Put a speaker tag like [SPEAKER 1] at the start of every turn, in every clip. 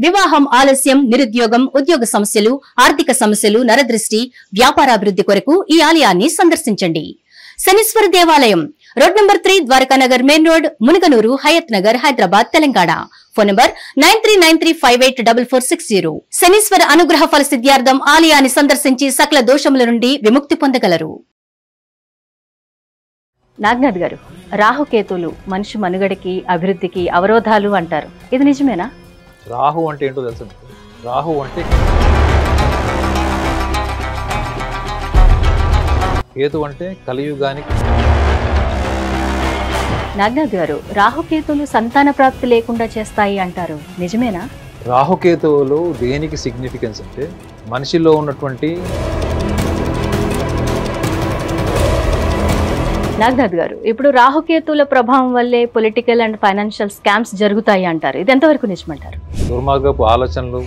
[SPEAKER 1] వివాహం ఆలస్యం, నిరుద్యోగం, ఉద్యోగ సమస్యలు, ఆర్థిక సమస్యలు, నరదృష్టి, వ్యాపారాభివృద్ధి కొరకు ఈ ఆలయాన్ని సందర్శించండి. శనీశ్వర దేవాలయం road number 3, Dwarakanagar main road, Munaganur, Hayat Nagar, Hyderabad, Telangana. Phone number 9393584460. Shaneeshwara అనుగ్రహ ఫల సిద్ధ్యార్థం ఆలయాన్ని సందర్శించి సకల దోషముల నుండి విముక్తి పొందగలరు. నాగనాథ్ గారు, రాహుకేతులు మనిషి మనుగడకి, అభివృద్ధికి అవరోధాలు అంటారు. ఇది నిజమేనా?
[SPEAKER 2] రాహు అంటే ఏంటో తెలుసు. రాహు అంటే కేతు అంటే కలియుగానికి.
[SPEAKER 1] నాగనాథ్ గారు, రాహుకేతులు సంతాన ప్రాప్తి లేకుండా చేస్తాయి అంటారు. నిజమేనా?
[SPEAKER 2] రాహుకేతువులు దేనికి సిగ్నిఫికెన్స్ అంటే మనిషిలో ఉన్నటువంటి.
[SPEAKER 1] నాగనాథ్ గారు, ఇప్పుడు రాహుకేతుల ప్రభావం వల్లే పొలిటికల్ అండ్ ఫైనాన్షియల్ స్కామ్స్ జరుగుతాయి అంటారు. ఇది ఎంతవరకు నిజమంటారు?
[SPEAKER 2] దుర్మార్గపు ఆలోచనలు,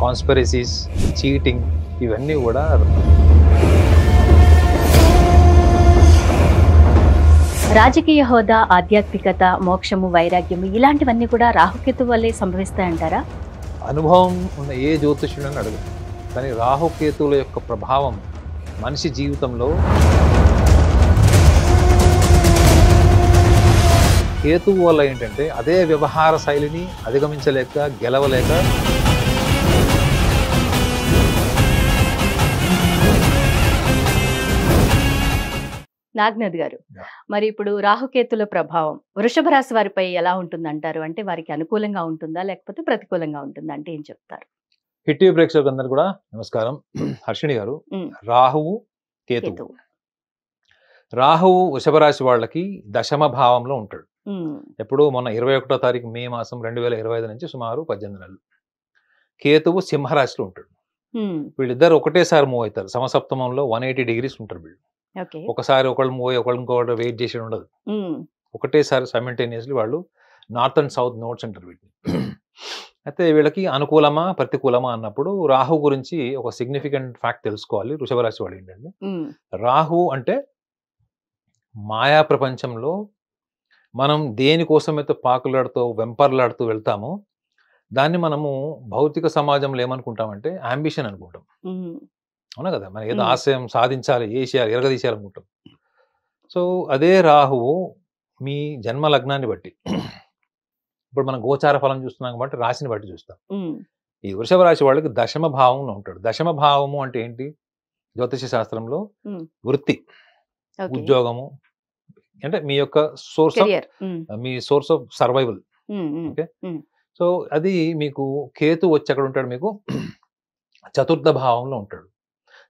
[SPEAKER 2] కాన్స్పిరసీస్, చీటింగ్, ఇవన్నీ కూడా
[SPEAKER 1] రాజకీయ హోదా, ఆధ్యాత్మికత, మోక్షము, వైరాగ్యము ఇలాంటివన్నీ కూడా రాహుకేతు వల్లే సంభవిస్తాయంటారా?
[SPEAKER 2] అనుభవం ఉన్న ఏ జ్యోతిష్యుడని అడగదు, కానీ రాహుకేతువుల యొక్క ప్రభావం మనిషి జీవితంలో. కేతువు వల్ల ఏంటంటే అదే వ్యవహార శైలిని అధిగమించలేక, గెలవలేక
[SPEAKER 1] నాగనాథ్ గారు, మరి ఇప్పుడు రాహుకేతుల ప్రభావం వృషభ రాశి వారిపై ఎలా ఉంటుందంటారు? అంటే వారికి అనుకూలంగా ఉంటుందా లేకపోతే ప్రతికూలంగా ఉంటుందా అంటే ఏం చెప్తారు?
[SPEAKER 2] హిట్ ప్రేక్షకులందరూ కూడా నమస్కారం. హర్షిణి గారు, రాహువు కేతువు. రాహువు వృషభ రాశి వాళ్ళకి దశమ భావంలో ఉంటాడు. ఎప్పుడు మొన్న 21వ తారీఖు మే మాసం 2025 నుంచి సుమారు 18 నెలలు. కేతువు సింహరాశిలో ఉంటాడు. వీళ్ళిద్దరు ఒకటేసారి మూవ్ అవుతారు. సమసప్తమంలో 180 degrees ఉంటారు వీళ్ళు. ఒకసారి ఒకళ్ళు మూవ్ అయ్యి ఒకళ్ళు ఇంకొకటి వెయిట్ చేసి ఉండదు. ఒకటేసారి సైమల్టేనియస్లీ వాళ్ళు నార్త్ అండ్ సౌత్ నోట్స్ అంటారు వీటిని. అయితే వీళ్ళకి అనుకూలమా ప్రతికూలమా అన్నప్పుడు రాహు గురించి ఒక సిగ్నిఫికెంట్ ఫ్యాక్ట్ తెలుసుకోవాలి. వృషభ రాశి వాళ్ళు ఏంటంటే, రాహు అంటే మాయా ప్రపంచంలో మనం దేనికోసమైతే పాకులాడుతూ వెంపర్లాడుతూ వెళ్తామో దాన్ని మనము భౌతిక సమాజంలో ఏమనుకుంటామంటే అంబిషన్ అనుకుంటాం. అవునా కదా? మనం ఏదో ఆశయం సాధించాలి, చేయాలి, ఎరగదీసేయాలనుకుంటాం. సో అదే రాహువు మీ జన్మ లగ్నాన్ని బట్టి, ఇప్పుడు మనం గోచార ఫలం చూస్తున్నాం కాబట్టి రాశిని బట్టి చూస్తాం. ఈ వృషభ రాశి వాళ్ళకి దశమ భావంలో ఉంటాడు. దశమ భావము అంటే ఏంటి? జ్యోతిష శాస్త్రంలో వృత్తి, ఉద్యోగము, అంటే మీ యొక్క source of, me source of survival. Okay, so అది మీకు కేతు వచ్చి ఎక్కడ ఉంటాడు? మీకు చతుర్థ భావంలో ఉంటాడు.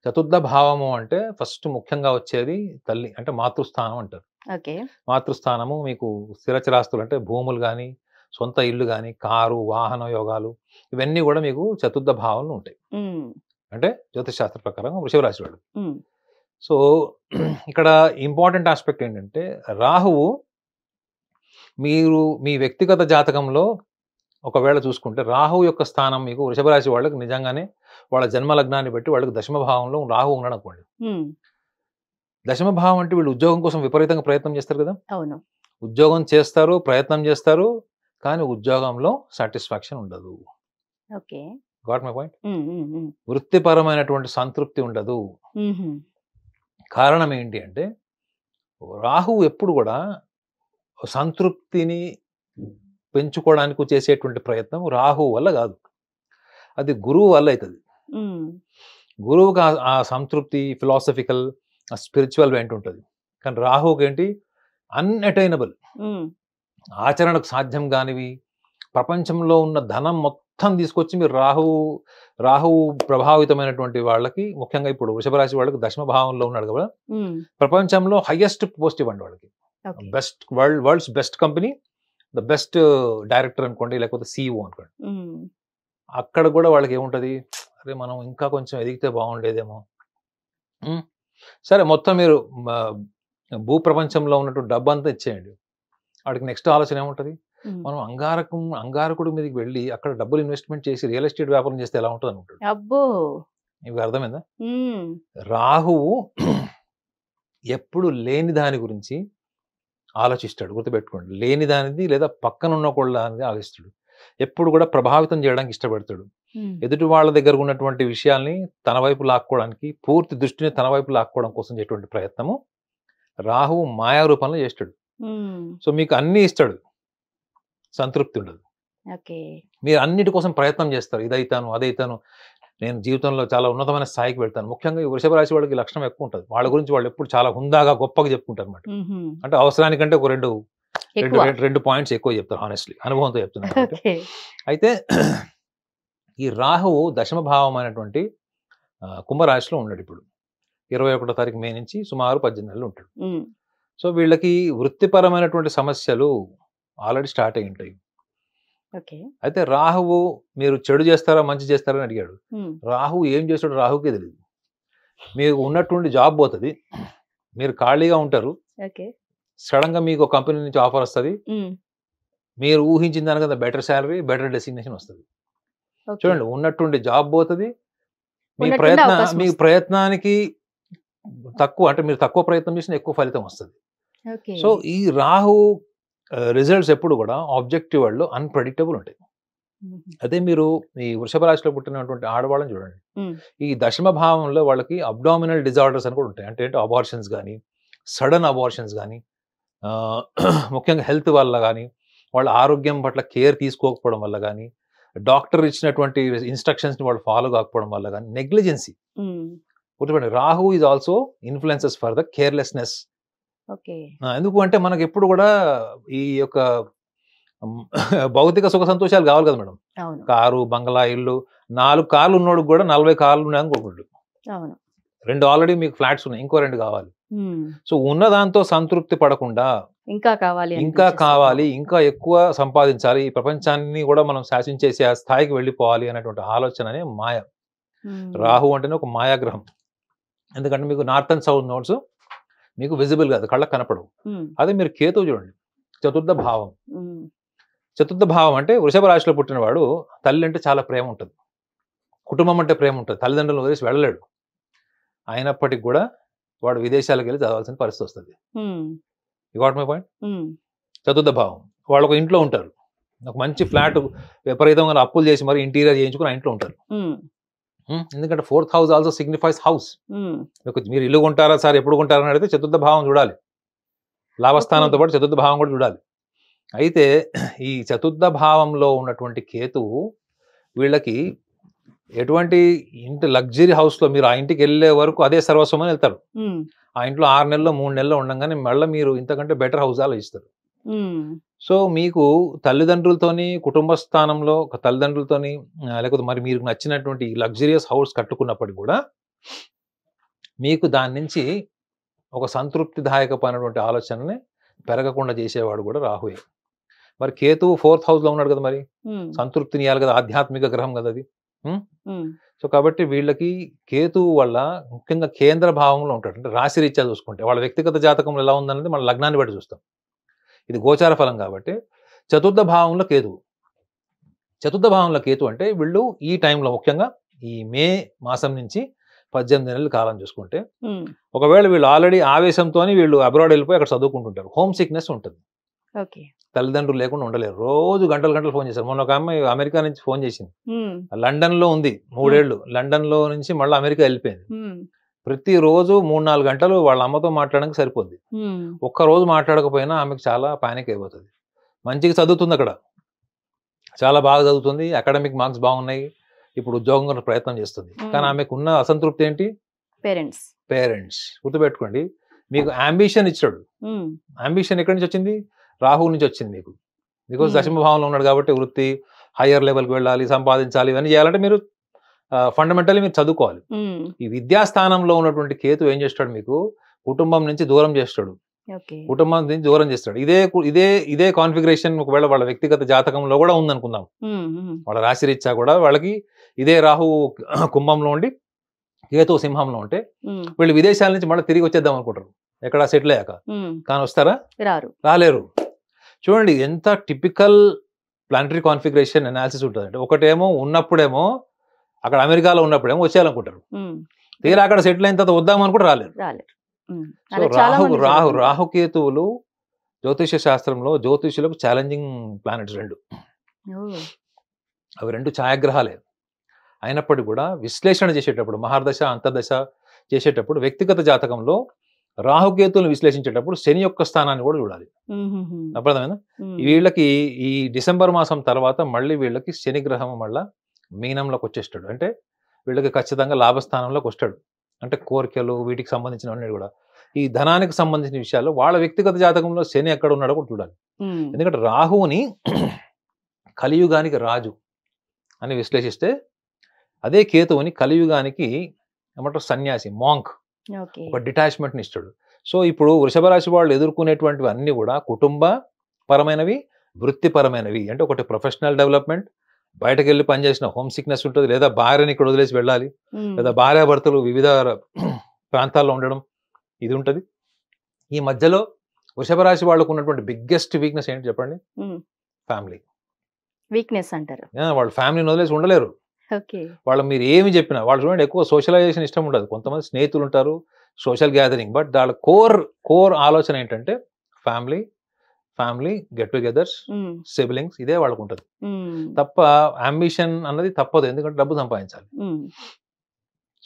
[SPEAKER 2] చతుర్థ భావము అంటే ఫస్ట్ ముఖ్యంగా వచ్చేది తల్లి, అంటే మాతృస్థానం అంటారు. మాతృస్థానము మీకు స్థిరచరాస్తులు అంటే భూములు కానీ, సొంత ఇల్లు కానీ, కారు, వాహన యోగాలు, ఇవన్నీ కూడా మీకు చతుర్థ భావంలో ఉంటాయి. అంటే జ్యోతిష్ శాస్త్ర ప్రకారం వృషభ రాశి వాడు. సో ఇక్కడ ఇంపార్టెంట్ ఆస్పెక్ట్ ఏంటంటే, రాహువు మీరు మీ వ్యక్తిగత జాతకంలో ఒకవేళ చూసుకుంటే రాహు యొక్క స్థానం మీకు వృషభ రాశి వాళ్ళకి నిజంగానే వాళ్ళ జన్మ లగ్నాన్ని బట్టి వాళ్ళకి దశమ భావంలో రాహు ఉన్నాడు అనుకోండి. దశమ భావం అంటే వీళ్ళు ఉద్యోగం కోసం విపరీతంగా ప్రయత్నం చేస్తారు కదా.
[SPEAKER 1] అవును,
[SPEAKER 2] ఉద్యోగం చేస్తారు, ప్రయత్నం చేస్తారు, కానీ ఉద్యోగంలో సాటిస్ఫాక్షన్ ఉండదు. Got my point? వృత్తిపరమైనటువంటి సంతృప్తి ఉండదు. కారణం ఏంటి అంటే, రాహు ఎప్పుడు కూడా సంతృప్తిని పెంచుకోవడానికి చేసేటువంటి ప్రయత్నం రాహు వల్ల కాదు, అది గురువు వల్ల అవుతుంది. గురువుకి ఆ సంతృప్తి ఫిలాసఫికల్, స్పిరిచువల్ వెంట ఉంటుంది. కానీ రాహుకి ఏంటి? అన్అటైనబుల్, ఆచరణకు సాధ్యం కానివి, ప్రపంచంలో ఉన్న ధనం మొత్తం తీసుకొచ్చి మీరు రాహువు ప్రభావితమైనటువంటి వాళ్ళకి, ముఖ్యంగా ఇప్పుడు వృషభ రాశి వాళ్ళకి దశమ భావంలో ఉన్నాడు కదా, ప్రపంచంలో హైయెస్ట్ పోస్ట్ ఇవ్వండి వాళ్ళకి. Best world's best company, the best director అనుకోండి, లేకపోతే CEO అనుకోండి. అక్కడ కూడా వాళ్ళకి ఏముంటుంది? అరే మనం ఇంకా కొంచెం ఎదిగితే బాగుండేదేమో. సరే మొత్తం మీరు భూప్రపంచంలో ఉన్నటువంటి డబ్బు అంతా ఇచ్చేయండి, వాడికి నెక్స్ట్ ఆలోచన ఏముంటుంది? మనం అంగారకుడి మీదకి వెళ్ళి అక్కడ డబ్బులు ఇన్వెస్ట్మెంట్ చేసి రియల్ ఎస్టేట్ వ్యాపారం చేస్తే ఎలా ఉంటుంది అనుకుంటాడు.
[SPEAKER 1] అబ్బో,
[SPEAKER 2] మీకు అర్థమైందా? రాహువు ఎప్పుడు లేని దాని గురించి ఆలోచిస్తాడు, గుర్తుపెట్టుకోండి. లేని దానిది లేదా పక్కన ఉన్న దానిది ఆలోచిస్తాడు. ఎప్పుడు కూడా ప్రభావితం చేయడానికి ఇష్టపడతాడు. ఎదుటి వాళ్ళ దగ్గర ఉన్నటువంటి విషయాల్ని తన వైపు లాక్కోవడానికి, పూర్తి దృష్టిని తన వైపు లాక్కోవడం కోసం చేసేటువంటి ప్రయత్నము రాహువు మాయా రూపంలో చేస్తాడు. సో మీకు అన్ని ఇస్తాడు, సంతృప్తి ఉండదు. మీరు అన్నిటి కోసం ప్రయత్నం చేస్తారు, ఇదైతాను అదైతాను, నేను జీవితంలో చాలా ఉన్నతమైన స్థాయికి వెళ్తాను. ముఖ్యంగా ఈ వృషభ రాశి వాళ్ళకి లక్షణం ఎక్కువ ఉంటుంది. వాళ్ళ గురించి వాళ్ళు ఎప్పుడు చాలా హుందాగా గొప్పగా చెప్పుకుంటారు అనమాట. అంటే అవసరానికంటే ఒక రెండు పాయింట్స్ ఎక్కువ చెప్తారు, హానెస్ట్లీ అనుభవంతో చెప్తున్నారు. అయితే ఈ రాహువు దశమ భావం అయినటువంటి కుంభరాశిలో ఉన్నాడు ఇప్పుడు. 21వ తారీఖు మే నుంచి సుమారు 18 నెలలు ఉంటాడు. సో వీళ్ళకి వృత్తిపరమైనటువంటి సమస్యలు ఆల్రెడీ స్టార్ట్ అయి ఉంటాయి. అయితే రాహువు మీరు చెడు చేస్తారా మంచి చేస్తారా అని అడిగాడు. రాహువు ఏం చేస్తాడు రాహుకే తెలియదు. మీకు ఉన్నటువంటి జాబ్ పోతుంది, మీరు ఖాళీగా ఉంటారు, సడన్ గా మీకు ఒక కంపెనీ నుంచి ఆఫర్ వస్తుంది, మీరు ఊహించిన దానికన్నా బెటర్ శాలరీ, బెటర్ డెసిగ్నేషన్ వస్తుంది. చూడండి, ఉన్నటువంటి జాబ్ పోతుంది, మీ ప్రయత్నానికి తక్కువ, అంటే మీరు తక్కువ ప్రయత్నం చేసినా ఎక్కువ ఫలితం వస్తుంది. సో ఈ రాహు రిజల్ట్స్ ఎప్పుడు కూడా ఆబ్జెక్టివ్ వాళ్ళు అన్ప్రెడిక్టబుల్ ఉంటాయి. అదే మీరు ఈ వృషభ రాశిలో పుట్టినటువంటి ఆడవాళ్ళని చూడండి, ఈ దశమ భావంలో వాళ్ళకి అబ్డామినల్ డిజార్డర్స్ అని కూడా ఉంటాయి. అంటే అబార్షన్స్ కానీ, సడన్ అబార్షన్స్ కానీ, ముఖ్యంగా హెల్త్ వల్ల కానీ, వాళ్ళ ఆరోగ్యం పట్ల కేర్ తీసుకోకపోవడం వల్ల కానీ, డాక్టర్ ఇచ్చినటువంటి ఇన్స్ట్రక్షన్స్ ని వాళ్ళు ఫాలో కాకపోవడం వల్ల కానీ, నెగ్లిజెన్సీ. గుర్తుపడండి, Rahu is also influences for the carelessness. ఎందుకు అంటే మనకి ఎప్పుడు కూడా ఈ యొక్క భౌతిక సుఖ సంతోషాలు కావాలి కదా మేడం. కారు, బంగ్లా, ఇల్లు, 4 కార్లు ఉన్నోడు కూడా 40 కార్లు ఉన్నాయని కోరుకుంటాడు. 2 ఆల్రెడీ మీకు ఫ్లాట్స్ ఉన్నాయి, ఇంకో 2 కావాలి. సో ఉన్న దాంతో సంతృప్తి పడకుండా ఇంకా కావాలి, ఇంకా ఎక్కువ సంపాదించాలి, ఈ ప్రపంచాన్ని కూడా మనం శాసించేసే ఆ స్థాయికి వెళ్ళిపోవాలి అనేటువంటి ఆలోచన అనే మాయ. రాహు అంటేనే ఒక మాయాగ్రహం. ఎందుకంటే మీకు నార్త్ అండ్ సౌత్ నోట్స్ మీకు విజిబుల్ కాదు, కళ్ళకు కనపడవు. అదే మీరు కేతువు చూడండి, చతుర్థ భావం. చతుర్థ భావం అంటే వృషభ రాశిలో పుట్టినవాడు తల్లి అంటే చాలా ప్రేమ ఉంటుంది, కుటుంబం అంటే ప్రేమ ఉంటుంది, తల్లిదండ్రులను వదిలేసి వెళ్ళలేడు. అయినప్పటికీ కూడా వాడు విదేశాలకు వెళ్ళి చదవాల్సిన పరిస్థితి వస్తుంది. You got my point? చతుర్థ భావం వాళ్ళు ఒక ఇంట్లో ఉంటారు, ఒక మంచి ఫ్లాట్ విపరీతంగా అప్పులు చేసి మరి ఇంటీరియర్ చేయించుకుని ఆ ఇంట్లో ఉంటారు. ఎందుకంటే 4th house also signifies house. మీరు ఇల్లు కొంటారా సార్, ఎప్పుడు కొంటారని అడిగితే చతుర్థ భావం చూడాలి, లాభస్థానంతో పాటు చతుర్థ భావం కూడా చూడాలి. అయితే ఈ చతుర్థ భావంలో ఉన్నటువంటి కేతువు వీళ్ళకి ఎటువంటి ఇంటి లగ్జరీ హౌస్ లో మీరు ఆ ఇంటికి వెళ్ళే వరకు అదే సర్వస్వం అని వెళ్తారు. ఆ ఇంట్లో 6 నెలలు 3 నెలలు ఉండగానే మళ్ళీ మీరు ఇంతకంటే బెటర్ హౌస్ ఆలోచిస్తారు. సో మీకు తల్లిదండ్రులతోని, కుటుంబ స్థానంలో తల్లిదండ్రులతోని, లేకపోతే మరి మీరు నచ్చినటువంటి లగ్జరియస్ హౌస్ కట్టుకున్నప్పటికీ కూడా మీకు దాని నుంచి ఒక సంతృప్తిదాయకమైనటువంటి ఆలోచనని పెరగకుండా చేసేవాడు కూడా రాహుయే. మరి కేతువు 4th హౌస్ లో ఉన్నాడు కదా, మరి సంతృప్తిని ఇవ్వాలి కదా, ఆధ్యాత్మిక గ్రహం కదా అది. సో కాబట్టి వీళ్ళకి కేతువు వల్ల ముఖ్యంగా కేంద్ర భావంలో ఉంటాడు. అంటే రాశి రీత్యా చూసుకుంటే వాళ్ళ వ్యక్తిగత జాతకంలో ఎలా ఉందన్నది మన లగ్నాన్ని బట్టి చూస్తాం, ఇది గోచార ఫలం కాబట్టి. చతుర్థ భావంలో కేతువు, చతుర్థ భావంలో కేతు అంటే వీళ్ళు ఈ టైంలో ముఖ్యంగా ఈ మే మాసం నుంచి 18 నెలల కాలం చూసుకుంటే, ఒకవేళ వీళ్ళు ఆల్రెడీ ఆవేశంతో వీళ్ళు అబ్రాడ్ వెళ్ళిపోయి అక్కడ చదువుకుంటుంటారు, హోమ్ సిక్నెస్ ఉంటుంది, తల్లిదండ్రులు లేకుండా ఉండలేరు, రోజు గంటలు ఫోన్ చేశారు. మొన్న ఒక అమ్మాయి అమెరికా నుంచి ఫోన్ చేసింది, లండన్ లో ఉంది 3 ఏళ్ళు, లండన్ లో నుంచి మళ్ళీ అమెరికా వెళ్ళిపోయింది. ప్రతిరోజు 3-4 గంటలు వాళ్ళ అమ్మతో మాట్లాడడానికి సరిపోద్ది. ఒక్కరోజు మాట్లాడకపోయినా ఆమెకు చాలా పానిక్ అయిపోతుంది. మంచిగా చదువుతుంది, అక్కడ చాలా బాగా చదువుతుంది, అకాడమిక్ మార్క్స్ బాగున్నాయి, ఇప్పుడు ఉద్యోగం ప్రయత్నం చేస్తుంది. కానీ ఆమెకు ఉన్న అసంతృప్తి ఏంటి? పేరెంట్స్. గుర్తుపెట్టుకోండి, మీకు అంబిషన్ ఇచ్చాడు. అంబిషన్ ఎక్కడి నుంచి వచ్చింది? రాహు నుంచి వచ్చింది మీకు. బికాస్ దశమ భావంలో ఉన్నాడు కాబట్టి వృత్తి, హయ్యర్ లెవెల్కి వెళ్ళాలి, సంపాదించాలి, ఇవన్నీ చేయాలంటే మీరు ఫండమెంటల్లీ మీరు చదువుకోవాలి. ఈ విద్యాస్థానంలో ఉన్నటువంటి కేతు ఏం చేస్తాడు? మీకు కుటుంబం నుంచి దూరం చేస్తాడు, కుటుంబం నుంచి దూరం చేస్తాడు. ఇదే కాన్ఫిగరేషన్ ఒకవేళ వాళ్ళ వ్యక్తిగత జాతకంలో కూడా ఉందనుకుందాం, వాళ్ళ రాశి రీత్యా కూడా వాళ్ళకి ఇదే రాహు కుంభంలో ఉండి కేతు సింహంలో ఉంటే వీళ్ళు విదేశాల నుంచి మళ్ళీ తిరిగి వచ్చేద్దాం అనుకుంటారు ఎక్కడ సెటిల్ అయ్యాక. కానీ వస్తారా? రాలేరు. చూడండి ఎంత టిపికల్ ప్లానటరీ కాన్ఫిగరేషన్ అనాలిసిస్ ఉంటుంది అంటే, ఒకటేమో ఉన్నప్పుడేమో అక్కడ అమెరికాలో ఉన్నప్పుడేమో వచ్చేయాలనుకుంటారు, తీరా అక్కడ సెటిల్ అయిన తర్వాత వద్దామని కూడా రాలేరు. సో రాహుకేతువులు జ్యోతిష శాస్త్రంలో జ్యోతిషులకు ఛాలెంజింగ్ ప్లానెట్స్ 2. అవి రెండు ఛాయాగ్రహాలే. అయినప్పటికీ కూడా విశ్లేషణ చేసేటప్పుడు మహర్దశ అంతర్దశ చేసేటప్పుడు వ్యక్తిగత జాతకంలో రాహుకేతువులను విశ్లేషించేటప్పుడు శని యొక్క స్థానాన్ని కూడా చూడాలి. అర్థమైందా? వీళ్ళకి ఈ డిసెంబర్ మాసం తర్వాత మళ్ళీ వీళ్ళకి శని గ్రహం మళ్ళా మీనంలోకి వచ్చేస్తాడు. అంటే వీళ్ళకి ఖచ్చితంగా లాభస్థానంలోకి వస్తాడు. అంటే కోరికలు వీటికి సంబంధించినవన్నీ కూడా ఈ ధనానికి సంబంధించిన విషయాలు వాళ్ళ వ్యక్తిగత జాతకంలో శని ఎక్కడ ఉన్నాడో కూడా చూడాలి. ఎందుకంటే రాహువుని కలియుగానికి రాజు అని విశ్లేషిస్తే అదే కేతువుని కలియుగానికి ఏమంటారు సన్యాసి మాంక్ ఒక డిటాచ్మెంట్ని ఇస్తాడు. సో ఇప్పుడు వృషభ రాశి వాళ్ళు ఎదుర్కొనేటువంటివి అన్ని కూడా కుటుంబ పరమైనవి, వృత్తిపరమైనవి. అంటే ఒకటి ప్రొఫెషనల్ డెవలప్మెంట్, బయటకు వెళ్ళి పనిచేసిన హోమ్ సిక్నెస్ ఉంటుంది, లేదా భార్యని ఇక్కడ వదిలేసి వెళ్ళాలి, లేదా భార్యాభర్తలు వివిధ ప్రాంతాల్లో ఉండడం ఇది ఉంటుంది. ఈ మధ్యలో వృషభ రాశి వాళ్ళకు ఉన్నటువంటి బిగ్గెస్ట్ వీక్నెస్ ఏంటి చెప్పండి? ఫ్యామిలీ
[SPEAKER 1] వీక్నెస్ అంటారు.
[SPEAKER 2] వాళ్ళు ఫ్యామిలీని వదిలేసి ఉండలేరు. వాళ్ళు మీరు ఏమి చెప్పినా వాళ్ళు చూడండి ఎక్కువ సోషలైజేషన్ ఇష్టం ఉండదు. కొంతమంది స్నేహితులు ఉంటారు, సోషల్ గ్యాదరింగ్, బట్ వాళ్ళ కోర్ ఆలోచన ఏంటంటే family family get togethers, siblings, ఇదే వాళ్ళకు ఉంటుంది తప్ప అంబిషన్ అన్నది తప్పదు. ఎందుకంటే డబ్బు సంపాదించాలి.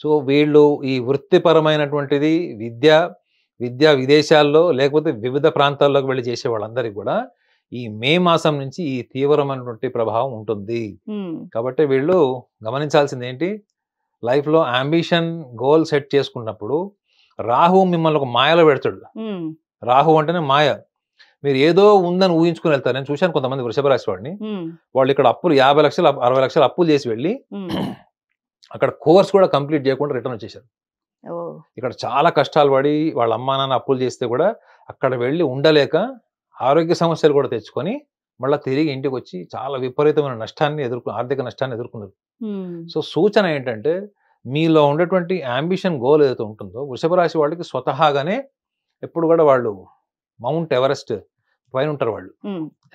[SPEAKER 2] సో వీళ్ళు ఈ వృత్తిపరమైనటువంటిది విద్యా విదేశాల్లో లేకపోతే వివిధ ప్రాంతాల్లోకి వెళ్ళి చేసే వాళ్ళందరికీ కూడా ఈ మే మాసం నుంచి ఈ తీవ్రమైనటువంటి ప్రభావం ఉంటుంది. కాబట్టి వీళ్ళు గమనించాల్సింది ఏంటి, లైఫ్లో అంబిషన్ గోల్ సెట్ చేసుకున్నప్పుడు రాహు మిమ్మల్ని ఒక మాయలో పెడతాడు. రాహు అంటేనే మాయ. మీరు ఏదో ఉందని ఊహించుకుని వెళ్తారు. నేను చూశాను కొంతమంది వృషభ రాశి వాడిని, వాళ్ళు ఇక్కడ అప్పులు 50 లక్షలు 60 లక్షలు అప్పులు చేసి వెళ్ళి అక్కడ కోర్స్ కూడా కంప్లీట్ చేయకుండా రిటర్న్ వచ్చేసారు. ఇక్కడ చాలా కష్టాలు పడి వాళ్ళ అమ్మా నాన్న అప్పులు చేస్తే కూడా అక్కడ వెళ్ళి ఉండలేక ఆరోగ్య సమస్యలు కూడా తెచ్చుకొని మళ్ళీ తిరిగి ఇంటికి వచ్చి చాలా విపరీతమైన ఆర్థిక నష్టాన్ని ఎదుర్కొన్నారు. సో సూచన ఏంటంటే మీలో ఉండేటువంటి అంబిషన్ గోల్ ఏదైతే ఉంటుందో వృషభ రాశి వాళ్ళకి స్వతహాగానే ఎప్పుడు కూడా వాళ్ళు మౌంట్ ఎవరెస్ట్ పైన ఉంటారు. వాళ్ళు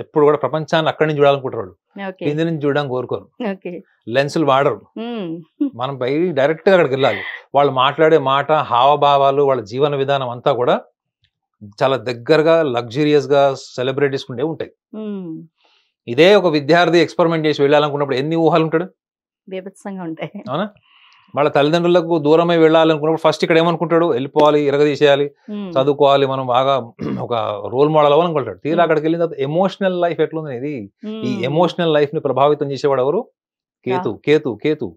[SPEAKER 2] ఎప్పుడు కూడా ప్రపంచాన్ని అక్కడి నుంచి చూడాలనుకుంటారు. వాళ్ళు కింది నుంచి చూడడానికి కోరుకోరు, లెన్సులు వాడరు. మనం బయట డైరెక్ట్ గా అక్కడికి వెళ్ళాలి. వాళ్ళు మాట్లాడే మాట, హావభావాలు, వాళ్ళ జీవన విధానం అంతా కూడా చాలా దగ్గరగా లగ్జరియస్ గా సెలబ్రిటీస్ ఉండే ఉంటాయి. ఇదే ఒక విద్యార్థి ఎక్స్పెరిమెంట్ చేసి వెళ్ళాలనుకున్నప్పుడు ఎన్ని ఊహలు ఉంటాడు, అవునా? వాళ్ళ తల్లిదండ్రులకు దూరమై వెళ్ళాలనుకున్నప్పుడు ఫస్ట్ ఇక్కడ ఏమనుకుంటాడు, వెళ్ళిపోవాలి, ఇరగదీసేయాలి, చదువుకోవాలి, మనం బాగా ఒక రోల్ మోడల్ అవ్వాలనుకుంటాడు. తీరా అక్కడికి వెళ్ళిన తర్వాత ఎమోషనల్ లైఫ్ ఎట్లుంది, ఇది ఈ ఎమోషనల్ లైఫ్ ని ప్రభావితం చేసేవాడు ఎవరు? కేతు. కేతు కేతు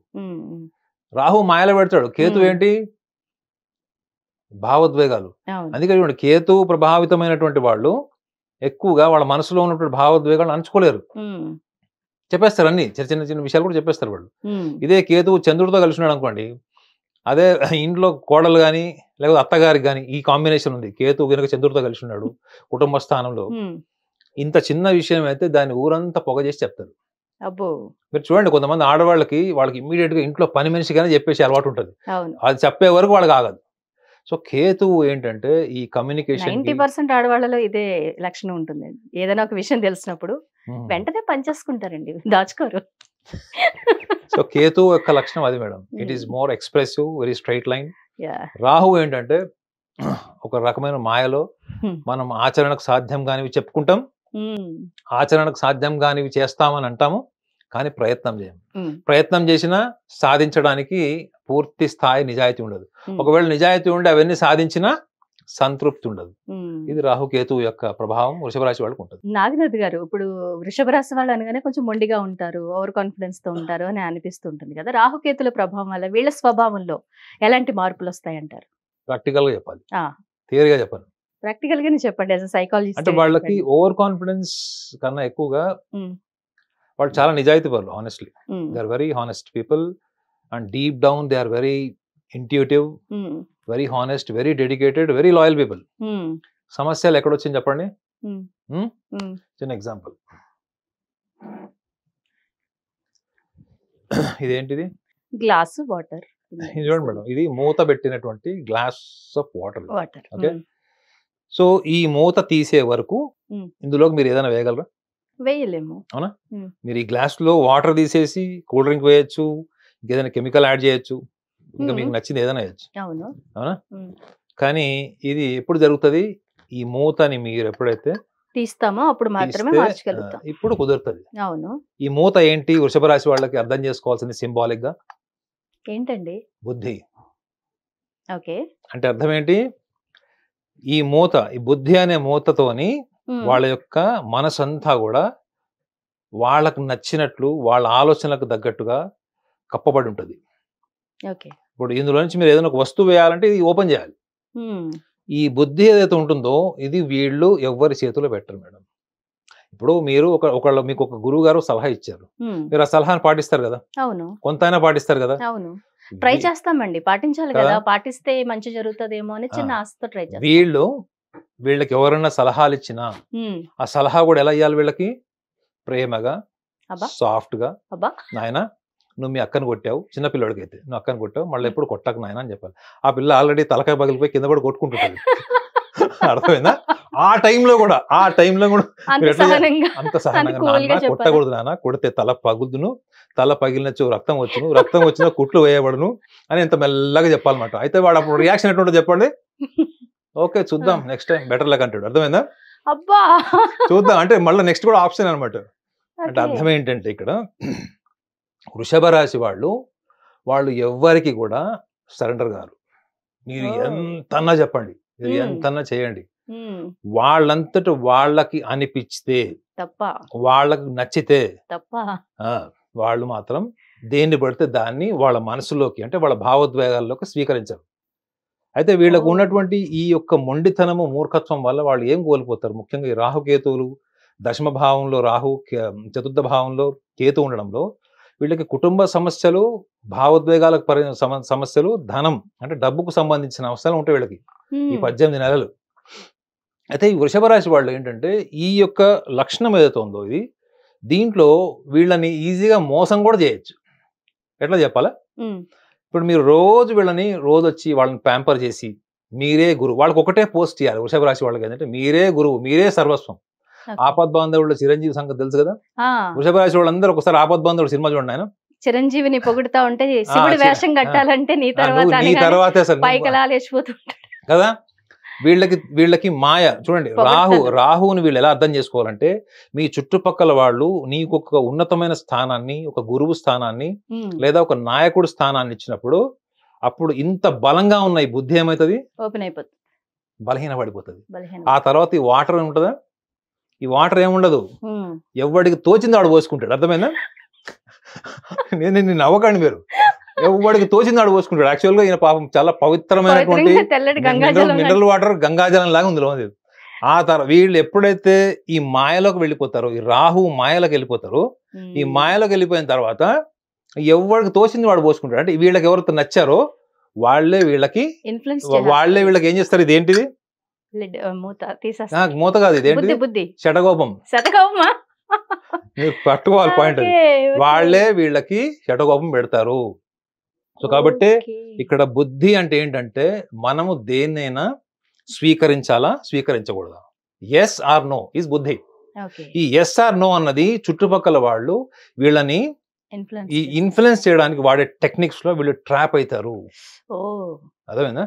[SPEAKER 2] రాహు మాయలో పెడతాడు. కేతు ఏంటి? భావోద్వేగాలు. అందుకే చూడండి, కేతు ప్రభావితమైనటువంటి వాళ్ళు ఎక్కువగా వాళ్ళ మనసులో ఉన్నటువంటి భావోద్వేగాలు అంచుకోలేరు, చెప్పేస్తారు. అన్ని చిన్న చిన్న విషయాలు కూడా చెప్పేస్తారు వాళ్ళు. ఇదే కేతు చంద్రుడితో కలిసి ఉన్నాడు అనుకోండి, అదే ఇంట్లో కోడలు కానీ లేకపోతే అత్తగారికి కానీ ఈ కాంబినేషన్ ఉంది, కేతు కనుక చంద్రుడితో కలిసి ఉన్నాడు కుటుంబ స్థానంలో, ఇంత చిన్న విషయం అయితే దాన్ని ఊరంతా పొగ చేసి చెప్తారు. మీరు చూడండి, కొంతమంది ఆడవాళ్ళకి ఇమ్మీడియట్ గా ఇంట్లో పని మనిషిగానే చెప్పేసి అలవాటు ఉంటుంది, అది చెప్పే వరకు వాళ్ళకి ఆగదు. సో కేతువు ఏంటంటే ఈ కమ్యూనికేషన్
[SPEAKER 1] 90% ఆడవాళ్ళలో ఇదే లక్షణం ఉంటుందండి. ఏదైనా ఒక విషయం తెలిసినప్పుడు వెంటనే పనిచేసుకుంటారండి, దాచుకోరు.
[SPEAKER 2] సో కేతు యొక్క లక్షణం అది madam. It is more expressive, very straight line. Rahu ఏంటంటే ఒక రకమైన మాయలో మనం ఆచరణకు సాధ్యం కానివి చెప్పుకుంటాం, ఆచరణకు సాధ్యం కానివి చేస్తామని అంటాము, కానీ ప్రయత్నం చేయం. ప్రయత్నం చేసినా సాధించడానికి పూర్తి స్థాయి నిజాయితీ ఉండదు. ఒకవేళ నిజాయితీ ఉండి అవన్నీ సాధించినా సంతృప్తి ఉండదు. ఇది రాహుకేతు యొక్క ప్రభావం వృషభ రాశి వాళ్ళకు ఉంటుంది.
[SPEAKER 1] నాగనాథ్ గారు, ఇప్పుడు వృషభ రాశి వాళ్ళు అనగానే కొంచెం మొండిగా ఉంటారు, ఓవర్ కాన్ఫిడెన్స్ తో ఉంటారు అని అనిపిస్తుంటుంది కదా. రాహుకేతుల ప్రభావం వల్ల వీళ్ళ స్వభావంలో ఎలాంటి మార్పులు వస్తాయంటారు?
[SPEAKER 2] ప్రాక్టికల్ గా చెప్పాలి, థియరీగా చెప్పాలి.
[SPEAKER 1] ప్రాక్టికల్ గానే చెప్పండి. యాజ్ ఎ సైకాలజిస్ట్
[SPEAKER 2] అంటే వాళ్ళకి ఓవర్ కాన్ఫిడెన్స్ కన్నా ఎక్కువగా వాళ్ళు చాలా నిజాయితీ పరులు. Honestly they are very honest people, and deep down they are very intuitive, very honest, very dedicated, very loyal people. సమస్యలు ఎక్కడొచ్చింది చెప్పండి. చిన్న ఎగ్జాంపుల్, ఇదేంటిది?
[SPEAKER 1] Glass water.
[SPEAKER 2] చూడండి మేడం, ఇది మూత పెట్టినటువంటి glass of water. Okay, so ఈ మూత తీసే వరకు ఇందులోకి మీరు ఏదైనా వేయగలరా?
[SPEAKER 1] వేయలేము,
[SPEAKER 2] అవునా? మీరు ఈ గ్లాస్ లో వాటర్ తీసేసి కూల్ డ్రింక్ వేయచ్చు, ఇంకేదైనా కెమికల్ యాడ్ చేయొచ్చు, ఇంకా మీకు నచ్చింది ఏదైనా వేయచ్చు, అవునా? కానీ ఇది ఎప్పుడు జరుగుతుంది? ఈ మూతని మీరు ఎప్పుడైతే
[SPEAKER 1] తీస్తామో అప్పుడు మాత్రమే
[SPEAKER 2] తీస్తే,
[SPEAKER 1] మార్చగలుగుతాం.
[SPEAKER 2] ఇప్పుడు కుదురుతుంది.
[SPEAKER 1] అవును.
[SPEAKER 2] ఈ మూత ఏంటి? వృషభ రాశి వాళ్ళకి అర్థం చేసుకోవాల్సింది సింబాలిక్ గా
[SPEAKER 1] ఏంటండి?
[SPEAKER 2] బుద్ధి.
[SPEAKER 1] ఓకే.
[SPEAKER 2] అంటే అర్థం ఏంటి? ఈ మూత, ఈ బుద్ధి అనే మూతతోని వాళ్ళ యొక్క మనసంతా కూడా వాళ్ళకు నచ్చినట్లు వాళ్ళ ఆలోచనలకు తగ్గట్టుగా కప్పబడి ఉంటుంది.
[SPEAKER 1] ఓకే.
[SPEAKER 2] ఇప్పుడు ఇందులో నుంచి మీరు ఏదైనా ఒక వస్తువు వేయాలంటే ఇది ఓపెన్ చేయాలి. ఈ బుద్ధి ఏదైతే ఉంటుందో ఇది వీళ్ళు ఎవ్వరి చేతిలో పెట్టరు మేడం. ఇప్పుడు మీరు ఒకళ్ళు మీకు ఒక గురువు గారు సలహా ఇచ్చారు, మీరు ఆ సలహాను పాటిస్తారు కదా,
[SPEAKER 1] అవును,
[SPEAKER 2] కొంతైనా పాటిస్తారు కదా.
[SPEAKER 1] అవును, ట్రై చేస్తామండి, పాటించాలి కదా, పాటిస్తే మంచి జరుగుతుందేమో అని చిన్న ఆశతో ట్రై చేస్తాం.
[SPEAKER 2] వీళ్ళకి ఎవరైనా సలహాలు ఇచ్చినా ఆ సలహా కూడా ఎలా ఇవ్వాలి? వీళ్ళకి ప్రేమగా, సాఫ్ట్ గా, నాయన నువ్వు మీ అక్కను కొట్టావు, చిన్నపిల్లడికి అయితే నువ్వు అక్కను కొట్టావు, మళ్ళీ ఎప్పుడు కొట్టకు నాయన అని చెప్పాలి. ఆ పిల్ల ఆల్రెడీ తలకాయ పగిలిపోయి కింద కూడా కొట్టుకుంటుంటుంది. అర్థమైందా? ఆ టైంలో కూడా అంత సహనంగా కొట్టకూడదు నాన్న, కొడితే తల పగులుదును, తల పగిలినచ్చు రక్తం వచ్చును, రక్తం వచ్చినా కుట్లు వేయబడును అని ఎంత మెల్లగా చెప్పాలన్నమాట. అయితే వాడు అప్పుడు రియాక్షన్ ఎట్లుంటో చెప్పండి. ఓకే చూద్దాం నెక్స్ట్ టైం బెటర్ లక్ అంటాడు. అర్థమైందా?
[SPEAKER 1] అబ్బా
[SPEAKER 2] చూద్దాం అంటే మళ్ళీ నెక్స్ట్ కూడా ఆప్షన్ అనమాట. అంటే అర్థం ఏంటంటే ఇక్కడ వృషభ రాశి వాళ్ళు ఎవ్వరికి కూడా సరెండర్ గారు. మీరు ఎంతన్నా చెప్పండి, ఎంతన్నా చేయండి, వాళ్ళంతట వాళ్ళకి అనిపిస్తే తప్ప, వాళ్ళకి నచ్చితే తప్ప వాళ్ళు మాత్రం దేన్ని పడితే దాన్ని వాళ్ళ మనసులోకి అంటే వాళ్ళ భావోద్వేగాల్లోకి స్వీకరించరు. అయితే వీళ్ళకు ఉన్నటువంటి ఈ యొక్క మొండితనము, మూర్ఖత్వం వల్ల వాళ్ళు ఏం కోల్పోతారు? ముఖ్యంగా ఈ రాహుకేతువులు దశమ భావంలో, రాహు చతుర్థ భావంలో కేతు ఉండడంలో వీళ్ళకి కుటుంబ సమస్యలు, భావోద్వేగాలకు సమస్యలు, ధనం అంటే డబ్బుకు సంబంధించిన అవసరాలు ఉంటాయి వీళ్ళకి ఈ 18 నెలలు. అయితే ఈ వృషభ రాశి వాళ్ళు ఏంటంటే ఈ యొక్క లక్షణం ఏదైతే ఉందో ఇది దీంట్లో వీళ్ళని ఈజీగా మోసం కూడా చేయొచ్చు. ఎట్లా చెప్పాలా? ఇప్పుడు మీరు వీళ్ళని రోజు వచ్చి వాళ్ళని ప్యాంపర్ చేసి మీరే గురువు, వాళ్ళకి ఒకటే పోస్ట్ ఇవ్వాలి. వృషభ రాశి వాళ్ళకి ఏంటంటే మీరే గురువు, మీరే సర్వస్వం. ఆపద్బాంధవుడు చిరంజీవి సంగతి తెలుసు కదా. వృషభ రాశి వాళ్ళందరూ ఒకసారి ఆపద్బాంధవుడు సినిమా చూడండి. ఆయన చిరంజీవిని పొగుడుతా ఉంటే శివుడి వేషం కట్టాలంటే నీ తర్వాతే కదా. వీళ్ళకి మాయ చూడండి. రాహువుని వీళ్ళు ఎలా అర్థం చేసుకోవాలంటే మీ చుట్టుపక్కల వాళ్ళు నీకు ఒక ఉన్నతమైన స్థానాన్ని, ఒక గురువు స్థానాన్ని లేదా ఒక నాయకుడు స్థానాన్ని ఇచ్చినప్పుడు అప్పుడు ఇంత బలంగా ఉన్న ఈ బుద్ధి ఏమవుతుంది? ఓపెన్ అయిపోతుంది, బలహీన పడిపోతుంది. ఆ తర్వాత ఈ వాటర్ ఉంటుందా? ఈ వాటర్ ఏముండదు, ఎవడికి తోచింది వాడు పోసుకుంటాడు. అర్థమైందా? నేను నవ్వకండి మీరు. ఎవడికి తోచింది వాడు పోసుకుంటాడు. యాక్చువల్ గా ఈయన పాపం చాలా పవిత్రమైనటువంటి మినరల్ వాటర్, గంగాజలం లాగా ఉంది. ఆ తర్వాత వీళ్ళు ఎప్పుడైతే ఈ మాయలోకి వెళ్ళిపోతారో, ఈ రాహు మాయలోకి వెళ్ళిపోతారో, ఈ మాయలోకి వెళ్ళిపోయిన తర్వాత ఎవరికి తోచింది వాడు పోసుకుంటాడు. అంటే వీళ్ళకి ఎవరితో నచ్చారో వాళ్ళే వీళ్ళకి ఏం చేస్తారు? ఇది ఏంటిది? మూత కాదు, ఇదేంటి? శటకోపం. మీరు పట్టుకోవాలి పాయింట్. వాళ్ళే వీళ్ళకి శటకోపం పెడతారు. సో కాబట్టి ఇక్కడ బుద్ధి అంటే ఏంటంటే మనము దేన్నైనా స్వీకరించాలా, స్వీకరించకూడదా, ఎస్ ఆర్ నో ఈజ్ బుద్ధి. ఈ ఎస్ ఆర్ నో అన్నది చుట్టుపక్కల వాళ్ళు వీళ్ళని ఈ ఇన్ఫ్లుయెన్స్ చేయడానికి వాడే టెక్నిక్స్ లో వీళ్ళు ట్రాప్ అవుతారు. అర్థమైందా?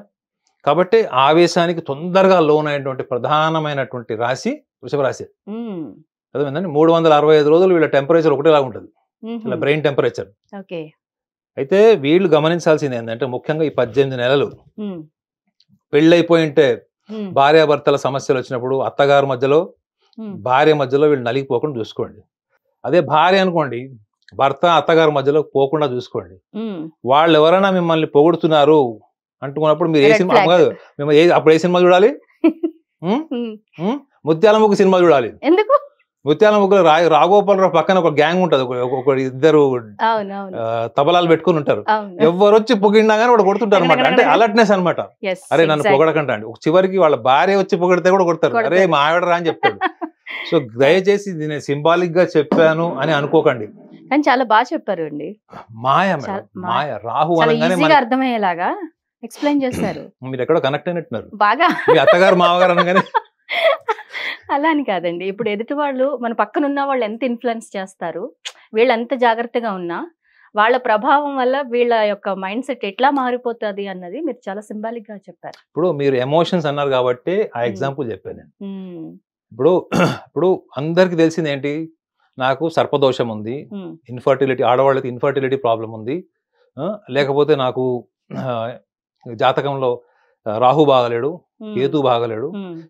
[SPEAKER 2] కాబట్టి ఆవేశానికి తొందరగా లోన్ అయినటువంటి ప్రధానమైనటువంటి రాశి వృషభ రాశి. అర్థమైందండి? 365 రోజులు వీళ్ళ టెంపరేచర్ ఒకటేలాగా ఉంటుంది, ఇలా బ్రెయిన్ టెంపరేచర్. అయితే వీళ్ళు గమనించాల్సింది ఏంటంటే ముఖ్యంగా ఈ 18 నెలలు పెళ్ళైపోయి ఉంటే భార్యాభర్తల సమస్యలు వచ్చినప్పుడు అత్తగారు మధ్యలో, భార్య మధ్యలో వీళ్ళు నలిగిపోకుండా చూసుకోండి. అదే భార్య అనుకోండి, భర్త అత్తగారు మధ్యలో పోకుండా చూసుకోండి. వాళ్ళు ఎవరైనా మిమ్మల్ని పొగుడుతున్నారు అంటున్నప్పుడు మీరు ఏ సినిమా కాదు, అప్పుడు ఏ సినిమా చూడాలి? ముత్యాల ముగ్గు సినిమా చూడాలి. ఎందుకు? ముత్యాల ముగ్గులో రాఘోపాలరావు పక్కన ఒక గ్యాంగ్ ఉంటది, ఒక ఇద్దరు తబలాలు పెట్టుకుని ఉంటారు. ఎవరు వచ్చి పొగిడినా కానీ వాడు కొడుతుంటారు అనమాట. అంటే అలర్ట్నెస్ అనమాట. అరే నన్ను పొగడకంటా అండి. చివరికి వాళ్ళ భార్య వచ్చి పొగిడితే కూడా కొడతారు. అరే మా ఆవిడ రా అని చెప్తాడు. సో దయచేసి నేను సింబాలిక్ గా చెప్పాను అని అనుకోకండి.
[SPEAKER 1] కానీ చాలా బాగా చెప్పారు అండి. మాయ రాహు అనగానే అర్థమయ్యేలాగా ఎక్స్ప్లెయిన్ చేస్తారు.
[SPEAKER 2] మీరు ఎక్కడో కనెక్ట్ అయినట్టున్నారు
[SPEAKER 1] బాగా.
[SPEAKER 2] మీ అత్తగారు మామగారు అనగానే
[SPEAKER 1] అలా అని కాదండి. ఇప్పుడు ఎదుటి వాళ్ళు మన పక్కన ఉన్న వాళ్ళు ఎంత ఇన్ఫ్లుయెన్స్ చేస్తారు, వీళ్ళు ఎంత జాగ్రత్తగా ఉన్నా వాళ్ళ ప్రభావం వల్ల వీళ్ళ యొక్క మైండ్ సెట్ ఎట్లా మారిపోతుంది అన్నది మీరు చాలా సింబాలిక్ గా చెప్పారు.
[SPEAKER 2] ఇప్పుడు మీరు ఎమోషన్స్ అన్నారు కాబట్టి ఆ ఎగ్జాంపుల్ చెప్పాను. ఇప్పుడు ఇప్పుడు అందరికి తెలిసింది ఏంటి, నాకు సర్పదోషం ఉంది, ఇన్ఫర్టిలిటీ, ఆడవాళ్ళకి ఇన్ఫర్టిలిటీ ప్రాబ్లం ఉంది, లేకపోతే నాకు జాతకంలో రాహు బాగలేడు, కేతు బాగలేడు,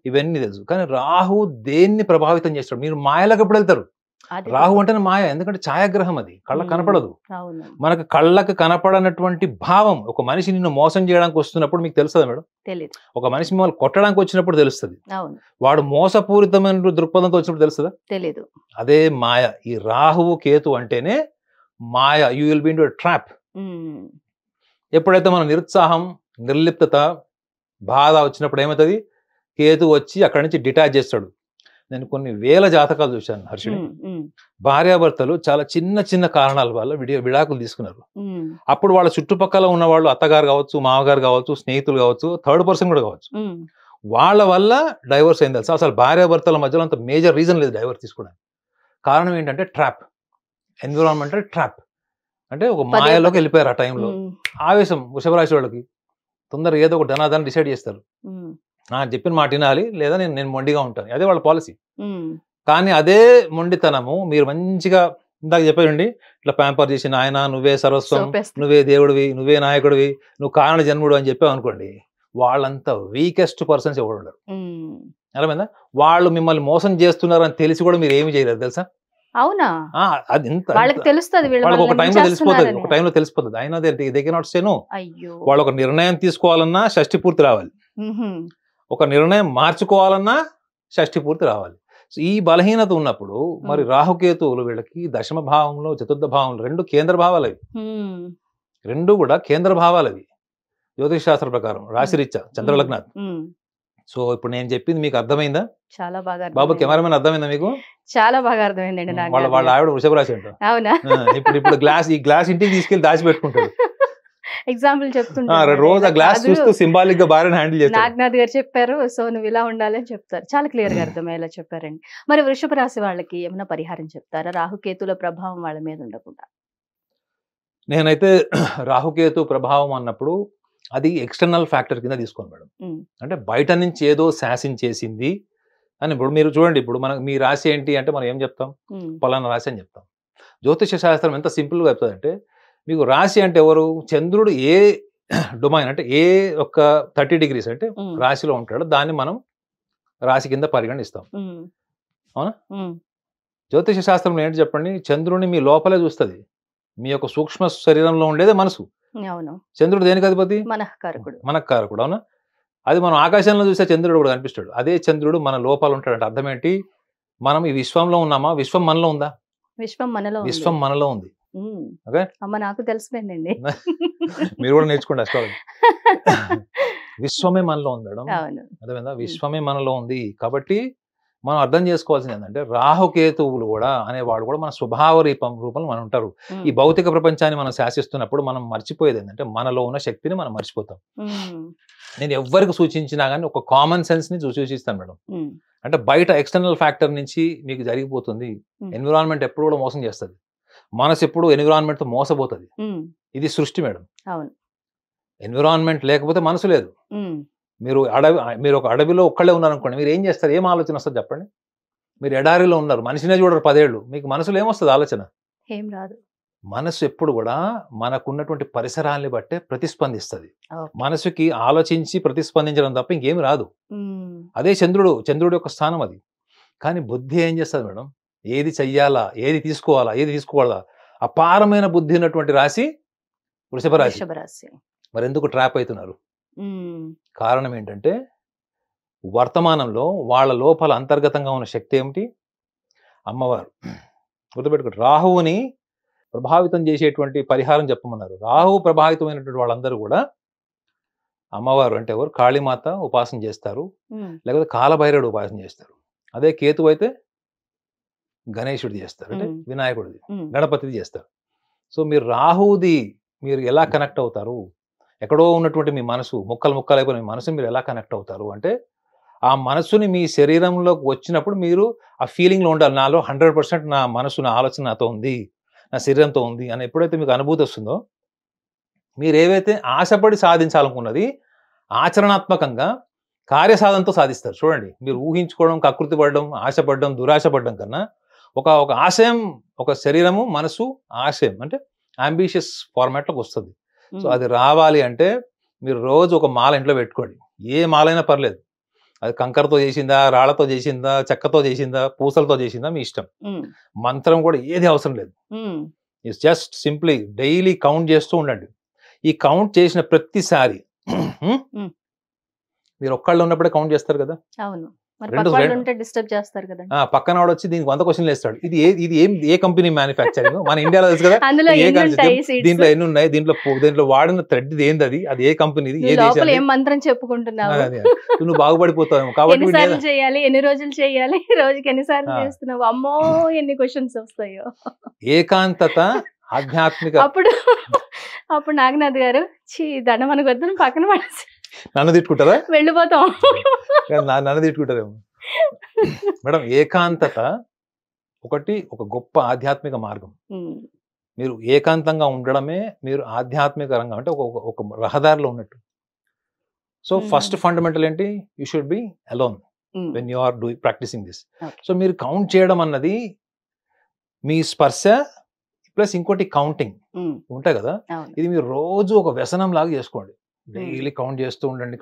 [SPEAKER 2] ఇవన్నీ తెలుసు. కానీ రాహు దేన్ని ప్రభావితం చేస్తాడు? మీరు మాయలకు ఎప్పుడు వెళ్తారు? రాహు అంటేనే మాయ, ఎందుకంటే ఛాయాగ్రహం, అది కళ్ళకు కనపడదు. మనకు కళ్ళకు కనపడనటువంటి భావం, ఒక మనిషి నిన్ను మోసం చేయడానికి వస్తున్నప్పుడు మీకు తెలుస్తుందా మేడం?
[SPEAKER 1] తెలియదు.
[SPEAKER 2] ఒక మనిషి మిమ్మల్ని కొట్టడానికి వచ్చినప్పుడు తెలుస్తుంది. వాడు మోసపూరితమైన దృక్పథంతో వచ్చినప్పుడు తెలుస్తుందా?
[SPEAKER 1] తెలియదు.
[SPEAKER 2] అదే మాయ. ఈ రాహువు కేతు అంటేనే మాయ. You will be in to trap. ఎప్పుడైతే మన నిరుత్సాహం, నిర్లిప్తత, బాధ వచ్చినప్పుడు ఏమవుతుంది? కేతు వచ్చి అక్కడి నుంచి డిటాచ్ చేస్తాడు. నేను కొన్ని వేల జాతకాలు చూశాను హర్షిణి. భార్యాభర్తలు చాలా చిన్న చిన్న కారణాల వల్ల విడాకులు తీసుకున్నారు. అప్పుడు వాళ్ళ చుట్టుపక్కల ఉన్న వాళ్ళు, అత్తగారు కావచ్చు, మామగారు కావచ్చు, స్నేహితులు కావచ్చు, థర్డ్ పర్సన్ కూడా కావచ్చు, వాళ్ళ వల్ల డైవర్స్ అయింది తెలుసా? అసలు భార్యాభర్తల మధ్యలో అంత మేజర్ రీజన్ లేదు డైవర్స్ తీసుకోవడానికి. కారణం ఏంటంటే ట్రాప్, ఎన్విరాన్మెంటల్ ట్రాప్. అంటే ఒక మాయలోకి వెళ్ళిపోయారు ఆ టైంలో. ఆవేశం వృషభ రాశి వాళ్ళకి, తొందరగా ఏదో ఒక ధనాదాన్ని డిసైడ్ చేస్తారు. చెప్పిన మాట వినాలి, లేదా నేను మొండిగా ఉంటాను, అదే వాళ్ళ పాలసీ. కానీ అదే మొండితనము మీరు మంచిగా ఇందాక చెప్పారండి, ఇట్లా ప్యాంపర్ చేసి నాయన నువ్వే సర్వస్వం, నువ్వే దేవుడివి, నువ్వే నాయకుడివి, నువ్వు కారణ జన్ముడు అని చెప్పావు అనుకోండి, వాళ్ళంతా వీకెస్ట్ పర్సన్స్ ఎవరు ఉండరు. అర్థమైందా? వాళ్ళు మిమ్మల్ని మోసం చేస్తున్నారు అని తెలిసి కూడా మీరు ఏమి చేయలేరు తెలుసా?
[SPEAKER 1] అవునా?
[SPEAKER 2] అది
[SPEAKER 1] వాళ్ళకి తెలుస్తుంది,
[SPEAKER 2] వాళ్ళకి ఒక టైంలో తెలిసిపోతుంది, ఒక టైంలో తెలిసిపోతుంది. అయినా దగ్గర నడుస్తేను వాళ్ళు ఒక నిర్ణయం తీసుకోవాలన్నా షష్టి పూర్తి రావాలి, ఒక నిర్ణయం మార్చుకోవాలన్నా షష్టి పూర్తి రావాలి. ఈ బలహీనత ఉన్నప్పుడు మరి రాహుకేతువులు వీళ్ళకి దశమ భావంలో, చతుర్థ భావంలో, రెండు కేంద్ర భావాలు అవి, రెండు కూడా కేంద్ర భావాలు అవి జ్యోతిష్ శాస్త్ర ప్రకారం, రాశిరీత్యా, చంద్రలగ్నాత్. సో ఇప్పుడు నేను చెప్పింది మీకు అర్థమైందా?
[SPEAKER 1] చాలా బాగా.
[SPEAKER 2] బాబు కెమెరామెన్ అర్థమైందా మీకు?
[SPEAKER 1] చాలా బాగా అర్థమైందండి.
[SPEAKER 2] వాళ్ళ ఆవిడ వృషభ రాశి అంట.
[SPEAKER 1] అవునా?
[SPEAKER 2] ఇప్పుడు ఈ గ్లాస్ ఇంటికి తీసుకెళ్లి దాచిపెట్టుకుంటాడు.
[SPEAKER 1] ఎగ్జాంపుల్ చెప్తుంటారు,
[SPEAKER 2] రోజు ఆ గ్లాస్ చూస్తూ సింబాలిక్ గా భార్యను హ్యాండిల్ చేస్తారు.
[SPEAKER 1] నాగనాథ్ గారు చెప్పారు, సో నువ్వు ఇలా ఉండాలి అని చెప్తారు. చాలా క్లియర్ గా అర్థమయ్యేలా చెప్పారండి. మరి వృషభ రాశి వాళ్ళకి ఏమైనా పరిహారం చెప్తారా, రాహుకేతుల ప్రభావం వాళ్ళ మీద ఉండకుండా?
[SPEAKER 2] నేనైతే రాహుకేతు ప్రభావం అన్నప్పుడు అది ఎక్స్టర్నల్ ఫ్యాక్టర్ కింద తీసుకోను మేడం. అంటే బయట నుంచి ఏదో శాసించేసింది అని. ఇప్పుడు మీరు చూడండి, ఇప్పుడు మనకు మీ రాశి ఏంటి అంటే మనం ఏం చెప్తాం? పలానా రాశి అని చెప్తాం. జ్యోతిష శాస్త్రం ఎంత సింపుల్గా చెప్తుందంటే, మీకు రాశి అంటే ఎవరు? చంద్రుడు ఏ డొమైన్ అంటే ఏ ఒక 30 degrees అంటే రాశిలో ఉంటాడో దాన్ని మనం రాశి కింద పరిగణిస్తాం. అవునా? జ్యోతిష శాస్త్రంలో ఏంటి చెప్పండి? చంద్రుడిని మీ లోపలే చూస్తుంది. మీ యొక్క సూక్ష్మ శరీరంలో ఉండేదే మనసు. చంద్రుడు దేనికి అధిపతి? మనఃకారకుడు. అవునా? అది మనం ఆకాశంలో చూసే చంద్రుడు కూడా కనిపిస్తాడు. అదే చంద్రుడు మన లోపల ఉంటాడంటే అర్థం ఏంటి? మనం ఈ విశ్వంలో ఉన్నామా? విశ్వం మనలో ఉందా? విశ్వం మనలో ఉంది. ఓకే,
[SPEAKER 1] నాకు తెలిసిపోయిందండి.
[SPEAKER 2] మీరు కూడా నేర్చుకోండి అస్ట్రాలజీ. విశ్వమే మనలో ఉంది మేడం, అర్థమైందా? విశ్వమే మనలో ఉంది. కాబట్టి మనం అర్థం చేసుకోవాల్సింది ఏంటంటే, రాహుకేతువులు కూడా అనేవాడు కూడా మన స్వభావ రూపంలో మనం ఉంటారు. ఈ భౌతిక ప్రపంచాన్ని మనం శాసిస్తున్నప్పుడు మనం మర్చిపోయేది ఏంటంటే, మనలో ఉన్న శక్తిని మనం మర్చిపోతాం. నేను ఎవరికి సూచించినా కానీ ఒక కామన్ సెన్స్ ని సూచిస్తాను మేడం. అంటే బయట ఎక్స్టర్నల్ ఫ్యాక్టర్ నుంచి మీకు జరిగిపోతుంది. ఎన్విరాన్మెంట్ ఎప్పుడు కూడా మోసం చేస్తుంది, మనసు ఎప్పుడు ఎన్విరాన్మెంట్ తో మోసపోతుంది. ఇది సృష్టి మేడం. ఎన్విరాన్మెంట్ లేకపోతే మనసు లేదు. మీరు ఒక అడవిలో ఒక్కళ్ళే ఉన్నారనుకోండి, మీరు ఏం చేస్తారు? ఏం ఆలోచన వస్తుంది చెప్పండి? మీరు ఎడారిలో ఉన్నారు, మనిషినే చూడరు 10 ఏళ్ళు, మీకు మనసులో ఏమొస్తుంది ఆలోచన?
[SPEAKER 1] ఏం రాదు.
[SPEAKER 2] మనసు ఎప్పుడు కూడా మనకున్నటువంటి పరిసరాల్ని బట్టే ప్రతిస్పందిస్తుంది. మనసుకి ఆలోచించి ప్రతిస్పందించడం తప్ప ఇంకేం రాదు. అదే చంద్రుడు యొక్క స్థానం అది. కానీ బుద్ధి ఏం చేస్తుంది మేడం? ఏది చెయ్యాలా, ఏది తీసుకోవాలా, ఏది తీసుకోవాలా, అపారమైన బుద్ధి ఉన్నటువంటి రాశి వృషభ రాశి. మరి ఎందుకు ట్రాప్ అవుతున్నారు? కారణం ఏంటంటే, వర్తమానంలో వాళ్ళ లోపల అంతర్గతంగా ఉన్న శక్తి ఏమిటి? అమ్మవారు. గుర్తుపెట్టుకోండి, రాహువుని ప్రభావితం చేసేటువంటి పరిహారం చెప్పమన్నారు. రాహువు ప్రభావితమైనటువంటి వాళ్ళందరూ కూడా అమ్మవారు అంటే ఎవరు? కాళీమాత ఉపాసన చేస్తారు, లేకపోతే కాలభైరవుడు ఉపాసన చేస్తారు. అదే కేతు అయితే గణేశుడు చేస్తారు, అంటే వినాయకుడిది, గణపతిది చేస్తారు. సో మీరు రాహువుది మీరు ఎలా కనెక్ట్ అవుతారు? ఎక్కడో ఉన్నటువంటి మీ మనసు ముక్కలు అయిపోయిన మీ మనసుని మీరు ఎలా కనెక్ట్ అవుతారు అంటే, ఆ మనసుని మీ శరీరంలోకి వచ్చినప్పుడు మీరు ఆ ఫీలింగ్లో ఉండాలి. నాలో 100% నా మనసు, నా ఆలోచన నాతో ఉంది, నా శరీరంతో ఉంది అని ఎప్పుడైతే మీకు అనుభూతి వస్తుందో, మీరు ఏవైతే ఆశపడి సాధించాలనుకున్నది ఆచరణాత్మకంగా కార్యసాధనతో సాధిస్తారు. చూడండి, మీరు ఊహించుకోవడం, కకృతి పడడం, ఆశపడడం, దురాశపడడం కన్నా ఒక ఆశయం, ఒక శరీరము, మనసు, ఆశయం అంటే అంబిషియస్ ఫార్మాట్లోకి వస్తుంది. సో అది రావాలి అంటే మీరు రోజు ఒక మాల ఇంట్లో పెట్టుకోండి. ఏ మాలైనా పర్లేదు, అది కంకరతో చేసిందా, రాళ్లతో చేసిందా, చెక్కతో చేసిందా, పూసలతో చేసిందా, మీ ఇష్టం. మంత్రం కూడా ఏది అవసరం లేదు. It's just simply daily count చేస్తూ ఉండండి. ఈ కౌంట్ చేసిన ప్రతిసారి మీరు ఒక్కళ్ళు ఉన్నప్పుడే కౌంట్ చేస్తారు కదా, పక్కన వాడు వచ్చి దీనికి 100 క్వశ్చన్లు వేస్తాడు. ఇది ఏ కంపెనీ మ్యానుఫ్యాక్చరింగ్, మన ఇండియాలో తెలుసు కదా, దీంట్లో ఎన్ని ఉన్నాయి, దీంట్లో వాడిన థ్రెడ్ ఏంది, అది ఏ కంపెనీ, నువ్వు బాగుపడిపోతావు. కాబట్టి
[SPEAKER 3] ఎన్ని రోజులు చేయాలి, రోజుకి ఎన్నిసార్లు చేస్తున్నావు, అమ్మో ఎన్ని క్వశ్చన్స్ వస్తాయో.
[SPEAKER 2] ఏకాంతత, ఆధ్యాత్మిక.
[SPEAKER 3] అప్పుడు నాగనాథ్ గారు దండం మనకు వద్దు, పక్కన పడేసి
[SPEAKER 2] నన్ను తిట్టుకుంటారా,
[SPEAKER 3] వెళ్ళిపోతాం.
[SPEAKER 2] నన్ను తిట్టుకుంటారేమో. మేడం, ఏకాంతత ఒక గొప్ప ఆధ్యాత్మిక మార్గం. మీరు ఏకాంతంగా ఉండడమే మీరు ఆధ్యాత్మిక రంగం అంటే ఒక రహదారిలో ఉన్నట్టు. సో ఫస్ట్ ఫండమెంటల్ ఏంటి, you should be alone when you are practicing this. So మీరు కౌంట్ చేయడం అన్నది మీ స్పర్శ ప్లస్ ఇంకోటి కౌంటింగ్ ఉంటాయి కదా, ఇది మీరు రోజు ఒక వ్యసనం లాగా చేసుకోండి. డైలీ కౌంట్ చేస్తూ ఉండండి.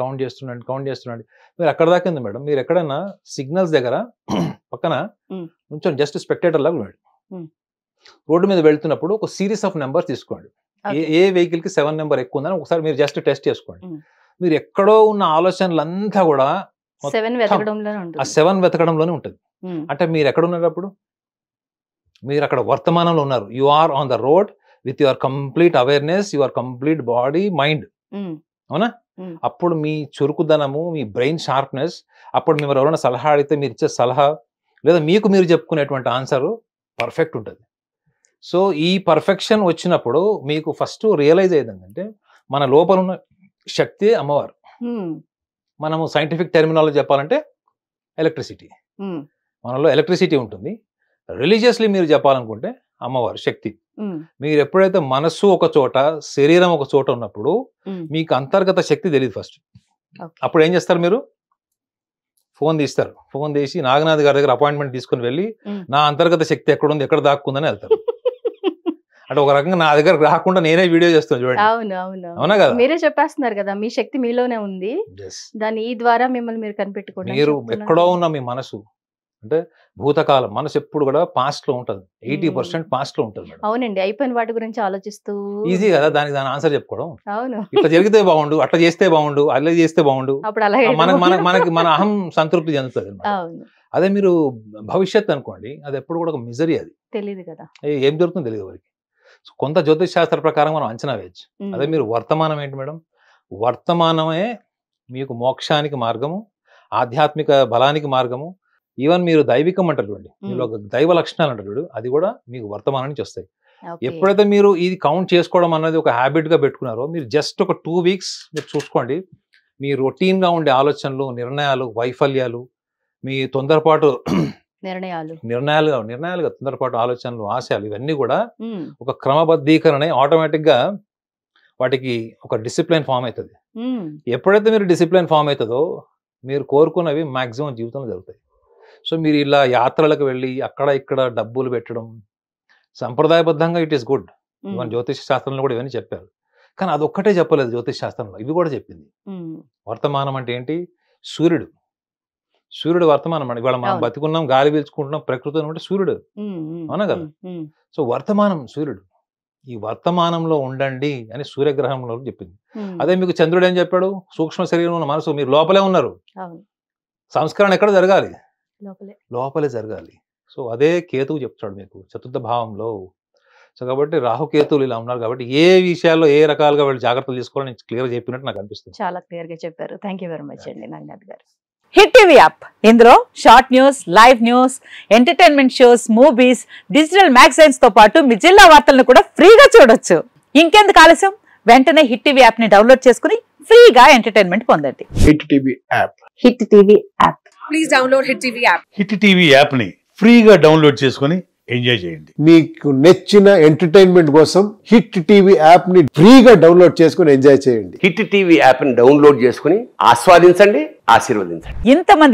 [SPEAKER 2] మీరు అక్కడ దాకా ఉంది మేడం, మీరు ఎక్కడైనా సిగ్నల్స్ దగ్గర పక్కన కొంచెం జస్ట్ స్పెక్టేటర్ లాగా ఉండండి. రోడ్డు మీద వెళ్తున్నప్పుడు ఒక సిరీస్ ఆఫ్ నెంబర్స్ తీసుకోండి. ఏ వెహికల్ కి 7 నెంబర్ ఎక్కువ ఉందని ఒకసారి మీరు జస్ట్ టెస్ట్ చేసుకోండి. మీరు ఎక్కడో ఉన్న ఆలోచనలంతా కూడా ఆ 7 వెతకడంలోనే ఉంటుంది. అంటే మీరు ఎక్కడ ఉన్నప్పుడు మీరు అక్కడ వర్తమానంలో ఉన్నారు. You are on the road with your complete awareness, your complete body, mind. అవునా? అప్పుడు మీ చురుకుదనము, మీ బ్రెయిన్ షార్ప్నెస్, అప్పుడు మీరు ఎవరైనా సలహా అడిగితే మీరు ఇచ్చే సలహా లేదా మీకు మీరు చెప్పుకునేటువంటి ఆన్సర్ పర్ఫెక్ట్ ఉంటుంది. సో ఈ పర్ఫెక్షన్ వచ్చినప్పుడు మీకు ఫస్ట్ రియలైజ్ అయ్యేది ఏంటంటే మన లోపల ఉన్న శక్తి అమ్మవారు. మనము సైంటిఫిక్ టెర్మినాలజీ చెప్పాలంటే ఎలక్ట్రిసిటీ. మనలో ఎలక్ట్రిసిటీ ఉంటుంది. రిలీజియస్లీ మీరు చెప్పాలనుకుంటే అమ్మవారు శక్తి. మీరు ఎప్పుడైతే మనస్సు ఒక చోట, శరీరం ఒక చోట ఉన్నప్పుడు మీకు అంతర్గత శక్తి తెలియదు ఫస్ట్. అప్పుడు ఏం చేస్తారు, మీరు ఫోన్ తీస్తారు. ఫోన్ తీసి నాగనాథ్ గారి దగ్గర అపాయింట్మెంట్ తీసుకుని వెళ్ళి నా అంతర్గత శక్తి ఎక్కడుంది, ఎక్కడ దాక్కుందని వెళ్తారు. అంటే ఒక రకంగా నా దగ్గర రాకుండా నేనే వీడియో చేస్తాను చూడండి. అవునా కదా,
[SPEAKER 3] మీరే చెప్పేస్తున్నారు కదా, మీ శక్తి మీలోనే ఉంది, దాని ఈ ద్వారా మిమ్మల్ని మీరు కనిపెట్టుకోండి.
[SPEAKER 2] మీరు ఎక్కడో ఉన్న మీ మనసు అంటే భూతకాలం, మనసు ఎప్పుడు కూడా పాస్ట్ లో ఉంటుంది. 80% పాస్ట్ లో ఉంటుంది.
[SPEAKER 3] అవునండి, అయిపోయిన వాటి గురించి ఆలోచిస్తూ
[SPEAKER 2] ఈజీ కదా దాని ఆన్సర్ చెప్పుకోవడం.
[SPEAKER 3] అవును,
[SPEAKER 2] ఇట్లా జరిగితే బాగుండు, అట్లా చేస్తే బాగుండు, అలా చేస్తే బాగుండు, మనకి మన అహం సంతృప్తి చెందుతుంది. అదే మీరు భవిష్యత్ అనుకోండి, అది ఎప్పుడు కూడా ఒక మిజరీ, అది
[SPEAKER 3] తెలియదు కదా,
[SPEAKER 2] ఏం జరుగుతుందో తెలియదు ఎవరికి. కొంత జ్యోతిష్ శాస్త్ర ప్రకారం మనం అంచనా వేయచ్చు. అదే మీరు వర్తమానం ఏంటి మేడం, వర్తమానమే మీకు మోక్షానికి మార్గము, ఆధ్యాత్మిక బలానికి మార్గము. ఈవెన్ మీరు దైవికం అంటారు చూడండి, మీరు ఒక దైవ లక్షణాలు అంటారు చూడు, అది కూడా మీకు వర్తమానం నుంచి వస్తాయి. ఎప్పుడైతే మీరు ఇది కౌంట్ చేసుకోవడం అన్నది ఒక హ్యాబిట్ గా పెట్టుకున్నారో, మీరు జస్ట్ ఒక 2 వీక్స్ మీరు చూసుకోండి, మీ రొటీన్ గా ఉండే ఆలోచనలు, నిర్ణయాలు, వైఫల్యాలు, మీ తొందరపాటు నిర్ణయాలుగా తొందరపాటు ఆలోచనలు, ఆశయాలు, ఇవన్నీ కూడా ఒక క్రమబద్ధీకరణ ఆటోమేటిక్ గా వాటికి ఒక డిసిప్లిన్ ఫామ్ అవుతుంది. ఎప్పుడైతే మీరు డిసిప్లిన్ ఫామ్ అవుతుందో మీరు కోరుకున్నవి మాక్సిమం జీవితంలో జరుగుతాయి. సో మీరు ఇలా యాత్రలకు వెళ్ళి అక్కడ ఇక్కడ డబ్బులు పెట్టడం సంప్రదాయబద్ధంగా ఇట్ ఈస్ గుడ్. ఇవన్నీ జ్యోతిష శాస్త్రంలో కూడా ఇవన్నీ చెప్పారు. కానీ అదొక్కటే చెప్పలేదు జ్యోతిష శాస్త్రంలో, ఇవి కూడా చెప్పింది. వర్తమానం అంటే ఏంటి, సూర్యుడు వర్తమానం అండి. ఇవాళ మనం బతికున్నాం, గాలి పీల్చుకుంటున్నాం, ప్రకృతి అంటే సూర్యుడు, అవునా కదా. సో వర్తమానం సూర్యుడు. ఈ వర్తమానంలో ఉండండి అని సూర్యగ్రహంలో చెప్పింది. అదే మీకు చంద్రుడు ఏం చెప్పాడు, సూక్ష్మ శరీరం ఉన్న మనసు, మీరు లోపలే ఉన్నారు. సంస్కరణ ఎక్కడ జరగాలి, లోపలే జరగాలి. సో అదే కేతువు చెప్తాడు మీకు చతుర్థ భావంలో. సో కాబట్టి రాహుకేతువులు ఇలా ఉన్నారు కాబట్టి ఏ విషయాల్లో ఏ రకాలుగా వాళ్ళు జాగ్రత్తలు తీసుకోవాలని క్లియర్ చెప్పినట్టు నాకు అనిపిస్తుంది.
[SPEAKER 3] చాలా క్లియర్ గా చెప్పారు. థ్యాంక్ యూ వెరీ మచ్ అండి నాగనాథ్ గారు.
[SPEAKER 4] హిట్ టీవీ యాప్, ఇందులో short news, live news, entertainment shows, movies, digital magazines తో పాటు మీ జిల్లా వార్తలను కూడా ఫ్రీగా చూడొచ్చు. ఇంకెందుకు ఆలస్యం, వెంటనే హిట్ టీవీ యాప్ ని డౌన్లోడ్ చేసుకుని ఫ్రీగా ఎంటర్టైన్మెంట్ పొందండి.
[SPEAKER 5] Hit TV app,
[SPEAKER 4] hit TV app,
[SPEAKER 6] please download hit TV app.
[SPEAKER 5] Hit TV app ని ఫ్రీగా డౌన్లోడ్ చేసుకుని ఎంజాయ్ చేయండి.
[SPEAKER 6] మీకు నచ్చిన ఎంటర్టైన్మెంట్ కోసం హిట్ టీవీ యాప్ ని ఫ్రీగా డౌన్లోడ్ చేసుకుని ఎంజాయ్ చేయండి.
[SPEAKER 7] హిట్ టీవీ యాప్ ని డౌన్లోడ్ చేసుకుని ఆస్వాదించండి, ఆశీర్వదించండి.
[SPEAKER 4] ఇంతమంది